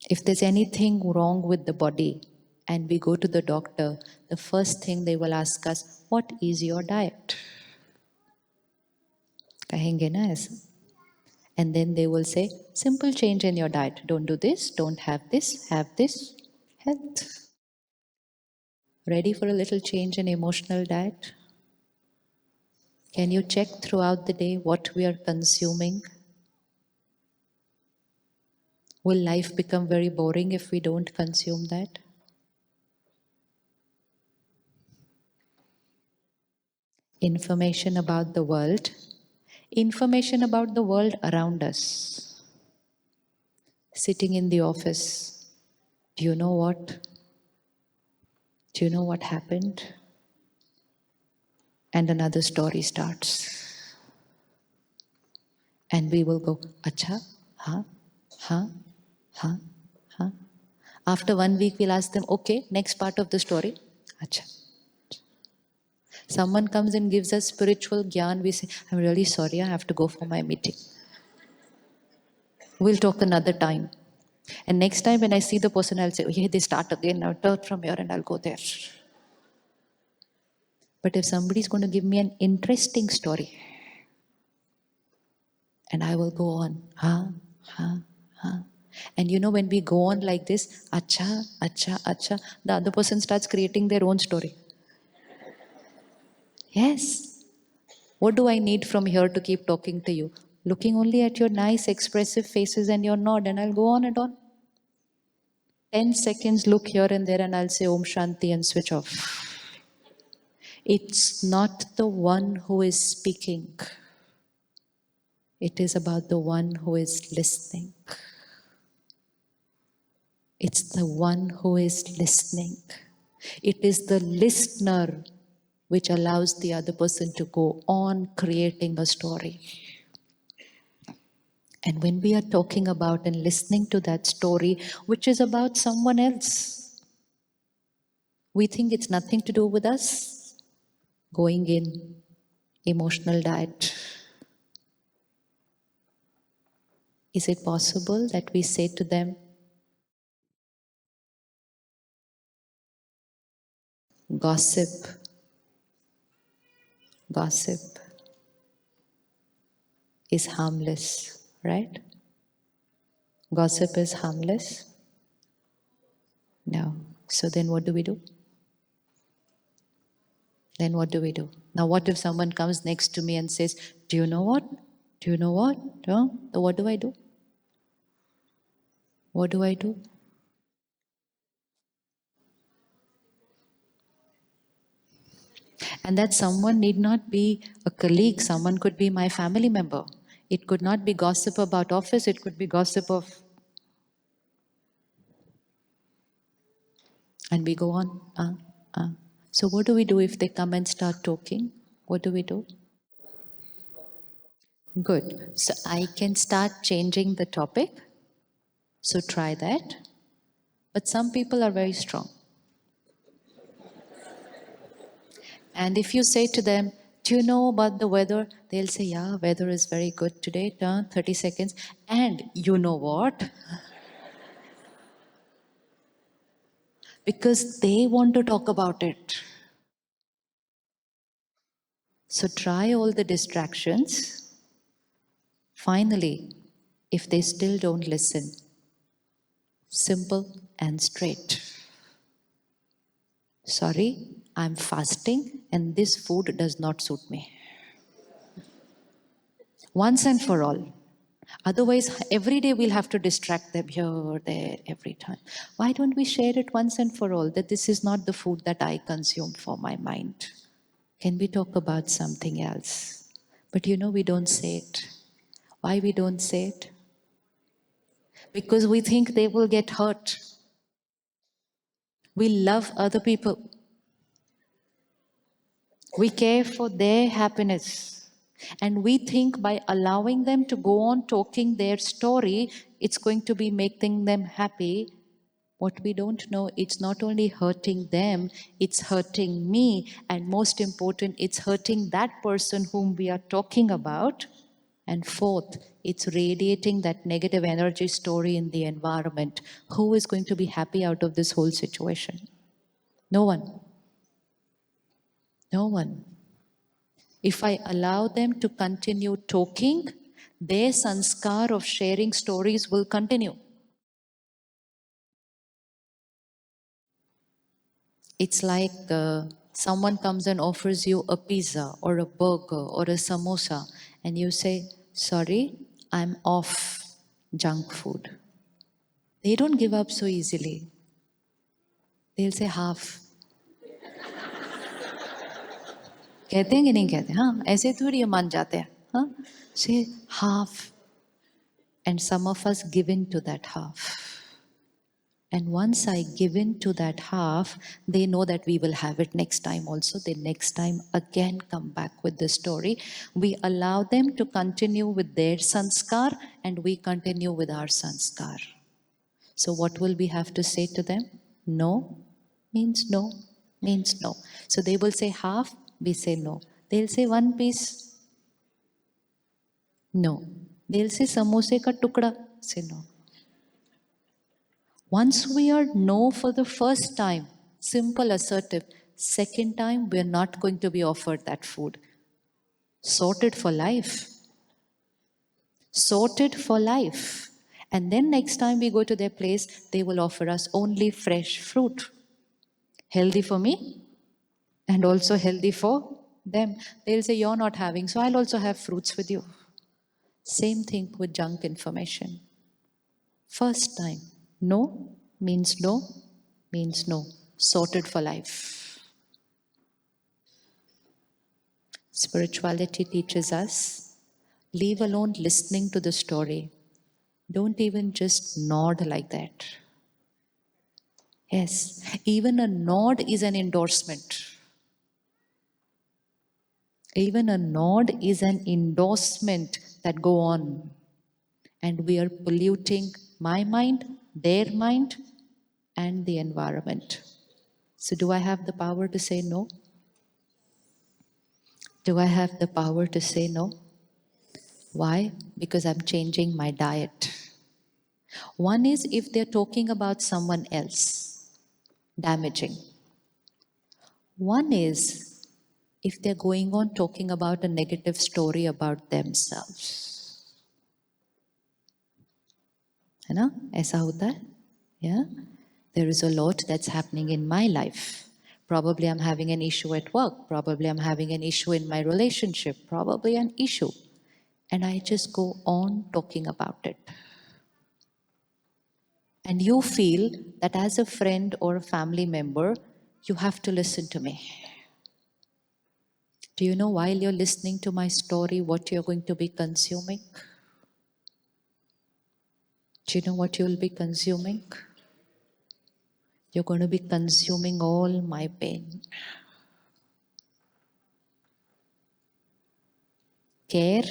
If there's anything wrong with the body and we go to the doctor, the first thing they will ask us, what is your diet? Kahenge na aisa. And then they will say, simple change in your diet. Don't do this, don't have this, have this. Health. Ready for a little change in emotional diet? Can you check throughout the day what we are consuming? Will life become very boring if we don't consume that? Information about the world around us. Sitting in the office, do you know what? Do you know what happened? And another story starts. And we will go, acha, ha, ha, ha, ha. After 1 week, we'll ask them, okay, next part of the story, acha. Someone comes and gives us spiritual gyan, we say, I'm really sorry, I have to go for my meeting. We'll talk another time. And next time when I see the person, I'll say, oh, yeah, they start again, now turn from here and I'll go there. But if somebody's going to give me an interesting story, and I will go on, ha, ha, ha. And you know, when we go on like this, acha, acha, acha, the other person starts creating their own story. Yes. What do I need from here to keep talking to you? Looking only at your nice expressive faces and your nod, and I'll go on and on. 10 seconds, look here and there, and I'll say Om Shanti and switch off. It's not the one who is speaking. It is about the one who is listening. It's the one who is listening. It is the listener which allows the other person to go on creating a story. And when we are talking about and listening to that story, which is about someone else, we think it's nothing to do with us. Going in, emotional diet. Is it possible that we say to them, gossip is harmless, right? Gossip is harmless? No. So then what do we do? Then what do we do? Now what if someone comes next to me and says, do you know what? Do you know what? No? So what do I do? What do I do? And that someone need not be a colleague, someone could be my family member. It could not be gossip about office, it could be gossip of... And we go on. So what do we do if they come and start talking? What do we do? Good. So I can start changing the topic. So try that. But some people are very strong. And if you say to them, do you know about the weather? They'll say, yeah, weather is very good today. 30 seconds. And you know what? Because they want to talk about it. So try all the distractions. Finally, if they still don't listen, simple and straight. Sorry, I'm fasting and this food does not suit me. Once and for all. Otherwise, every day we'll have to distract them here or there every time. Why don't we share it once and for all that this is not the food that I consume for my mind? Can we talk about something else? But you know, we don't say it. Why we don't say it? Because we think they will get hurt. We love other people. We care for their happiness. And we think by allowing them to go on talking their story, it's going to be making them happy. What we don't know, it's not only hurting them, it's hurting me. And most important, it's hurting that person whom we are talking about. And fourth, it's radiating that negative energy story in the environment. Who is going to be happy out of this whole situation? No one. No one. If I allow them to continue talking, their sanskar of sharing stories will continue. It's like someone comes and offers you a pizza or a burger or a samosa, and you say, "Sorry, I'm off junk food." They don't give up so easily. They'll say half. कहते हैं कि नहीं कहते? हाँ, ऐसे थोड़ी ये मान जाते हैं. हाँ? Say half. And some of us give in to that half. And once I give in to that half, they know that we will have it next time also. They next time again come back with the story. We allow them to continue with their sanskar and we continue with our sanskar. So what will we have to say to them? No means no, means no. So they will say half, we say no. They'll say one piece, no. They'll say samose ka tukda, say no. Once we are no for the first time, simple, assertive, second time we're not going to be offered that food. Sorted for life. Sorted for life. And then next time we go to their place, they will offer us only fresh fruit. Healthy for me and also healthy for them. They'll say, "You're not having, so I'll also have fruits with you." Same thing with junk information. First time, no means no, means no. Sorted for life. Spirituality teaches us, leave alone listening to the story. Don't even just nod like that. Yes, even a nod is an endorsement. Even a nod is an endorsement that go on. And we are polluting my mind, their mind, and the environment. So do I have the power to say no? Do I have the power to say no? Why? Because I'm changing my diet. One is if they're talking about someone else, damaging. One is if they're going on talking about a negative story about themselves. है ना? ऐसा होता है? Yeah? There is a lot that's happening in my life. Probably I'm having an issue at work. Probably I'm having an issue in my relationship. Probably an issue. And I just go on talking about it. And you feel that as a friend or a family member, you have to listen to me. Do you know while you're listening to my story, what you're going to be consuming? Do you know what you'll be consuming? You're going to be consuming all my pain. Care,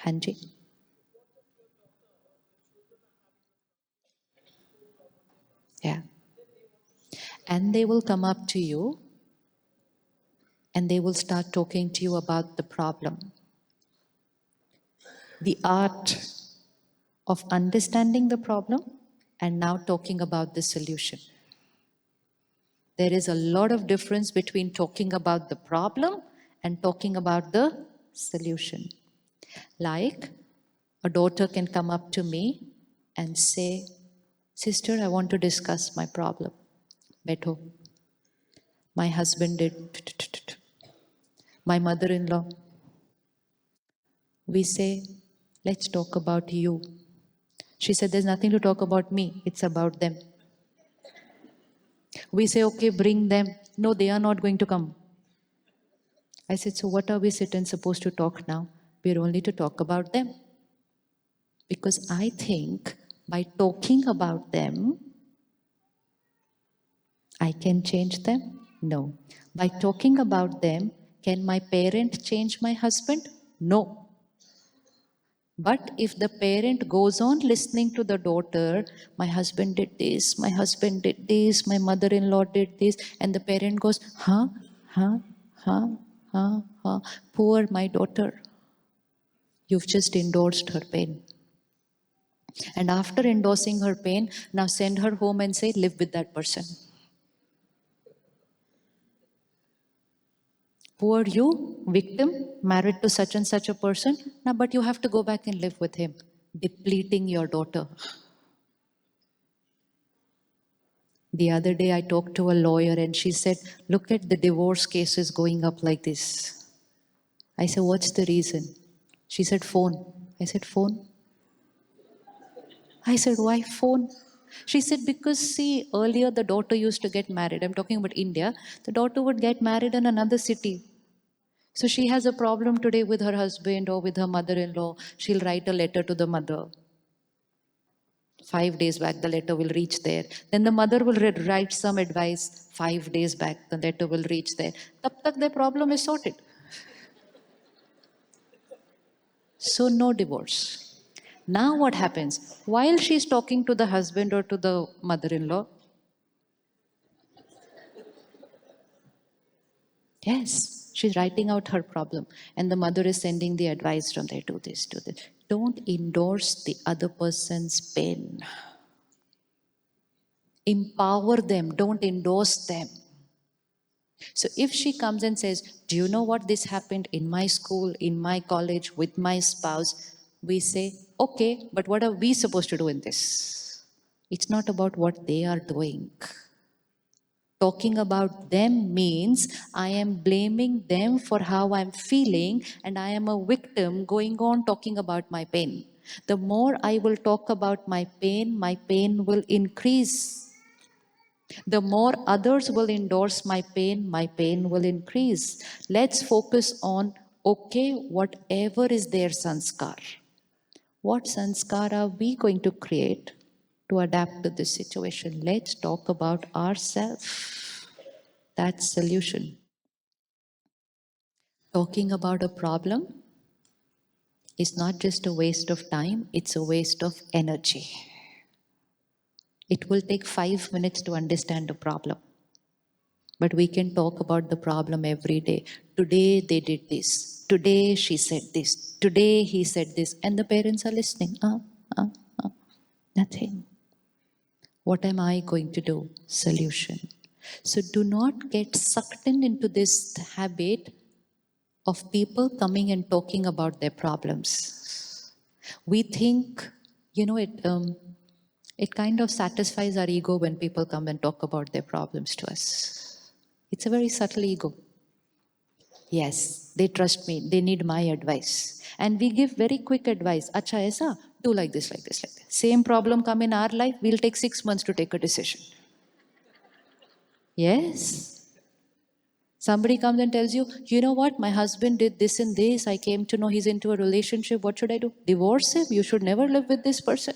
Hanji. Yeah. And they will come up to you and they will start talking to you about the problem. The art of understanding the problem and now talking about the solution. There is a lot of difference between talking about the problem and talking about the solution. Like a daughter can come up to me and say, "Sister, I want to discuss my problem." Betho. My husband did. My mother-in-law. We say, "Let's talk about you." She said, "There's nothing to talk about me. It's about them." We say, "Okay, bring them." "No, they are not going to come." I said, "So what are we sitting supposed to talk now? We're only to talk about them." Because I think by talking about them, I can change them? No. By talking about them, can my parent change my husband? No. But if the parent goes on listening to the daughter, "My husband did this, my husband did this, my mother-in-law did this," and the parent goes, huh, huh, huh, huh, huh, poor my daughter. You've just endorsed her pain. And after endorsing her pain, now send her home and say, live with that person. Poor you, victim, married to such and such a person. Now, but you have to go back and live with him, depleting your daughter. The other day, I talked to a lawyer and she said, look at the divorce cases going up like this. I said, what's the reason? She said, phone. I said, phone? I said, why phone? She said, because see, earlier the daughter used to get married. I'm talking about India. The daughter would get married in another city. So she has a problem today with her husband or with her mother-in-law. She'll write a letter to the mother. 5 days back, the letter will reach there. Then the mother will write some advice. 5 days back, the letter will reach there. Tab tak their problem is sorted. So no divorce. Now what happens? While she's talking to the husband or to the mother-in-law, yes, she's writing out her problem. And the mother is sending the advice from there, do this, do this. Don't endorse the other person's pain. Empower them, don't endorse them. So if she comes and says, do you know what this happened in my school, in my college, with my spouse? We say, okay, but what are we supposed to do in this? It's not about what they are doing. Talking about them means I am blaming them for how I'm feeling and I am a victim going on talking about my pain. The more I will talk about my pain will increase. The more others will endorse my pain will increase. Let's focus on, okay, whatever is their sanskar. What sanskar are we going to create to adapt to this situation? Let's talk about ourselves. That's solution. Talking about a problem is not just a waste of time, it's a waste of energy. It will take 5 minutes to understand a problem. But we can talk about the problem every day. Today they did this. Today she said this. Today he said this. And the parents are listening. Nothing. What am I going to do? Solution. So do not get sucked into this habit of people coming and talking about their problems. We think, it kind of satisfies our ego when people come and talk about their problems to us. It's a very subtle ego. Yes, they trust me. They need my advice. And we give very quick advice. Acha, aisa, do like this, like this, like this. Same problem come in our life, we'll take 6 months to take a decision. Yes. Somebody comes and tells you, you know what, my husband did this and this. I came to know he's into a relationship. What should I do? Divorce him? You should never live with this person.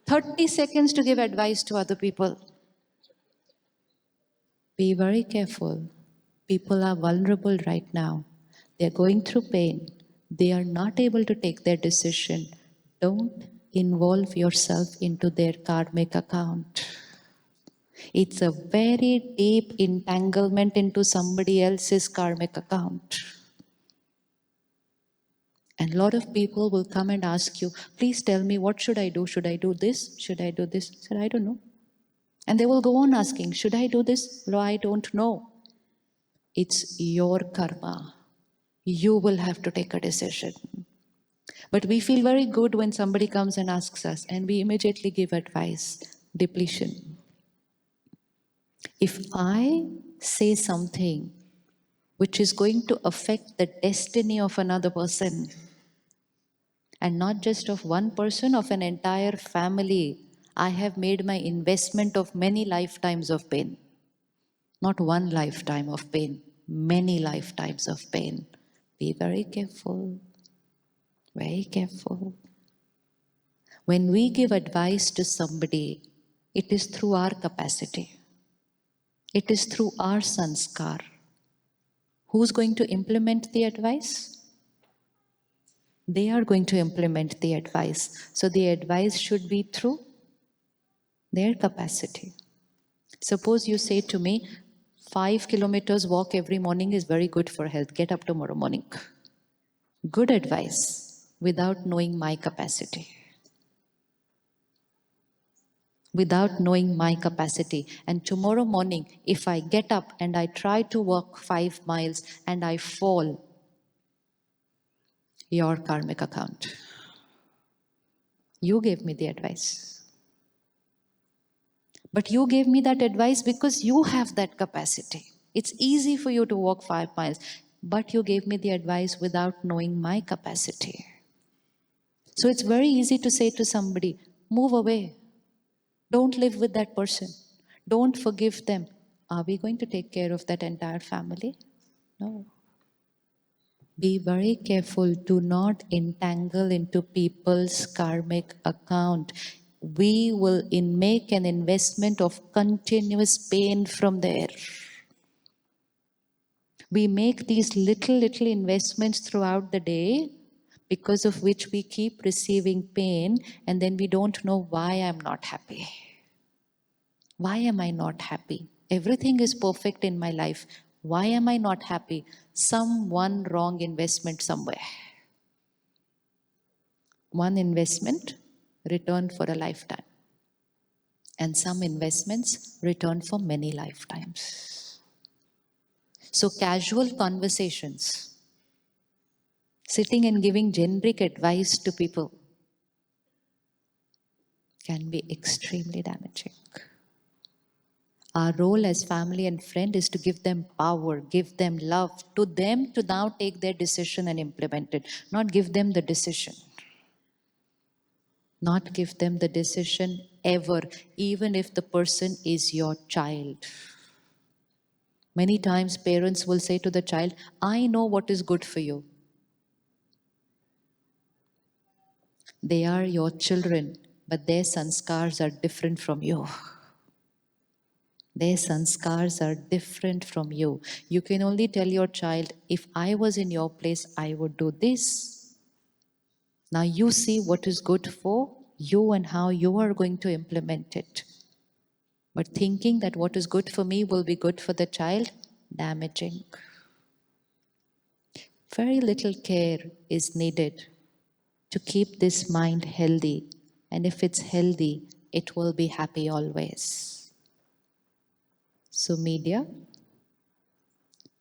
30 seconds to give advice to other people. Be very careful. People are vulnerable right now. They're going through pain. They are not able to take their decision. Don't involve yourself into their karmic account. It's a very deep entanglement into somebody else's karmic account. And a lot of people will come and ask you, please tell me, what should I do? Should I do this? Should I do this? I said, I don't know. And they will go on asking, should I do this? No, I don't know. It's your karma. You will have to take a decision. But we feel very good when somebody comes and asks us, and we immediately give advice. Depletion. If I say something which is going to affect the destiny of another person, and not just of one person, of an entire family, I have made my investment of many lifetimes of pain. Not one lifetime of pain, many lifetimes of pain. Be very careful. Very careful. When we give advice to somebody, it is through our capacity. It is through our sanskar. Who's going to implement the advice? They are going to implement the advice. So the advice should be through their capacity. Suppose you say to me, 5 kilometers walk every morning is very good for health. Get up tomorrow morning. Good advice. without knowing my capacity. Without knowing my capacity. And tomorrow morning, if I get up and I try to walk 5 miles and I fall, your karmic account. You gave me the advice. But you gave me that advice because you have that capacity. It's easy for you to walk 5 miles, but you gave me the advice without knowing my capacity. So it's very easy to say to somebody, move away. Don't live with that person. Don't forgive them. Are we going to take care of that entire family? No. Be very careful. Do not entangle into people's karmic account. We will make an investment of continuous pain from there. We make these little investments throughout the day because of which we keep receiving pain, and then we don't know why I'm not happy. Why am I not happy? Everything is perfect in my life. Why am I not happy? Some one wrong investment somewhere. One investment returned for a lifetime. And some investments returned for many lifetimes. So casual conversations, sitting and giving generic advice to people can be extremely damaging. Our role as family and friend is to give them power, give them love, to them to now take their decision and implement it, not give them the decision. Not give them the decision ever, even if the person is your child. Many times parents will say to the child, I know what is good for you. They are your children, but their sanskars are different from you. Their sanskars are different from you. You can only tell your child, if I was in your place, I would do this. Now you see what is good for you and how you are going to implement it. But thinking that what is good for me will be good for the child, damaging. Very little care is needed to keep this mind healthy. And if it's healthy, it will be happy always. So media,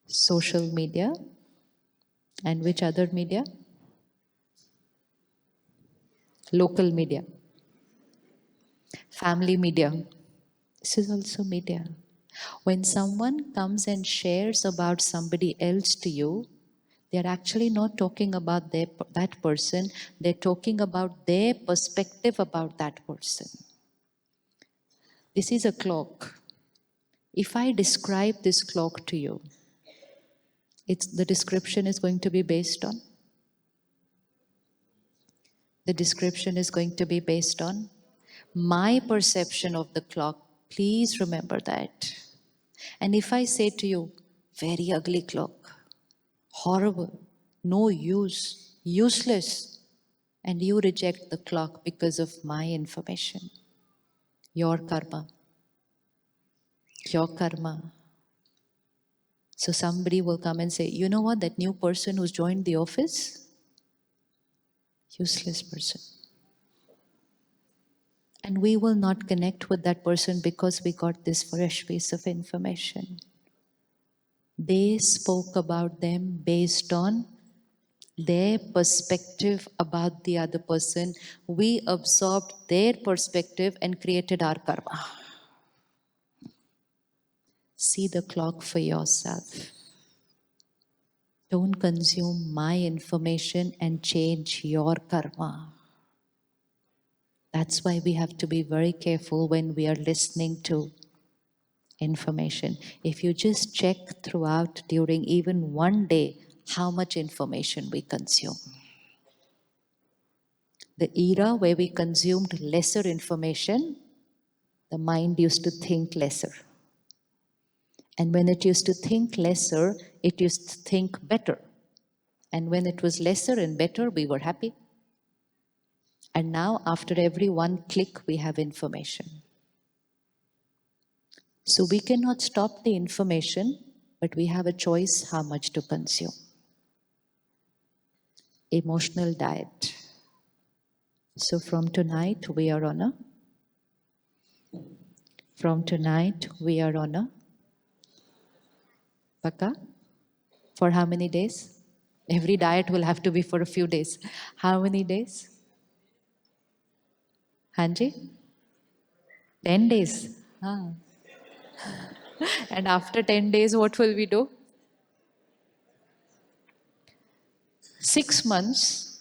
social media, and which other media? Local media, family media. This is also media. When someone comes and shares about somebody else to you, they're actually not talking about that person, they're talking about their perspective about that person. This is a clock. If I describe this clock to you, the description is going to be based on? The description is going to be based on my perception of the clock. Please remember that. And if I say to you, very ugly clock, horrible, no use, useless, and you reject the clock because of my information, your karma, your karma. So somebody will come and say, you know what, that new person who's joined the office, useless person. And we will not connect with that person because we got this fresh piece of information. They spoke about them based on their perspective about the other person. We absorbed their perspective and created our karma. See the clock for yourself. Don't consume my information and change your karma. That's why we have to be very careful when we are listening to information. If you just check throughout during even one day how much information we consume. The era where we consumed lesser information, the mind used to think lesser. And when it used to think lesser, it used to think better. And when it was lesser and better, we were happy. And now, after every one click, we have information. So we cannot stop the information, but we have a choice how much to consume. emotional diet. So from tonight we are on a paka. For how many days? Every diet will have to be for a few days. How many days? Hanji? 10 days. Ah. And after 10 days, what will we do? 6 months,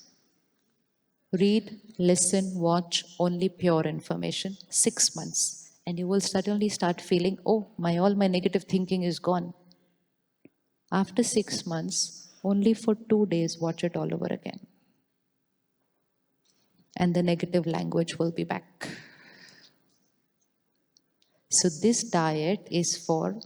read, listen, watch only pure information. 6 months. And you will suddenly start feeling, oh, all my negative thinking is gone. After 6 months, only for 2 days, watch it all over again. And the negative language will be back. So this diet is for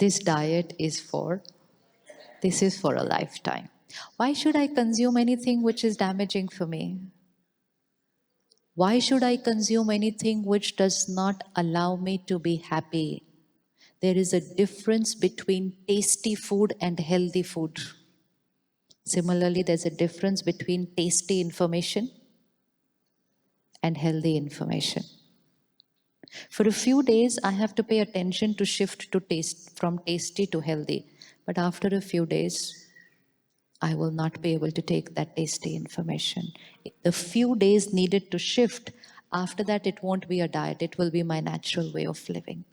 this is for a lifetime. Why should I consume anything which is damaging for me? Why should I consume anything which does not allow me to be happy? There is a difference between tasty food and healthy food. Similarly, there's a difference between tasty information and healthy information. For a few days, I have to pay attention to shift to taste, from tasty to healthy. But after a few days, I will not be able to take that tasty information. The few days needed to shift, after that, it won't be a diet, it will be my natural way of living.